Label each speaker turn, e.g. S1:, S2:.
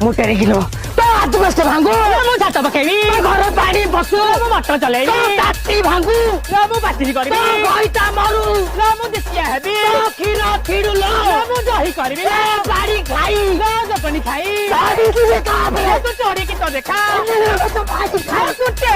S1: मुटेरे kilo तो हाथ बस भांगू
S2: मु छात पकेबी
S1: घर पानी पशु
S2: मु मटर चलेबी
S1: ताती भांगू
S2: मु बाती करबी
S1: गईता मारू
S2: मु देसिया हेबी
S1: खीर खीडुलो
S2: मु दही करबी
S1: बाड़ी खाई
S2: जपनी खाई
S1: बाड़ी की देखा
S2: तू चोरी की तो देखा
S1: तो बाड़ी खाई
S2: कुटे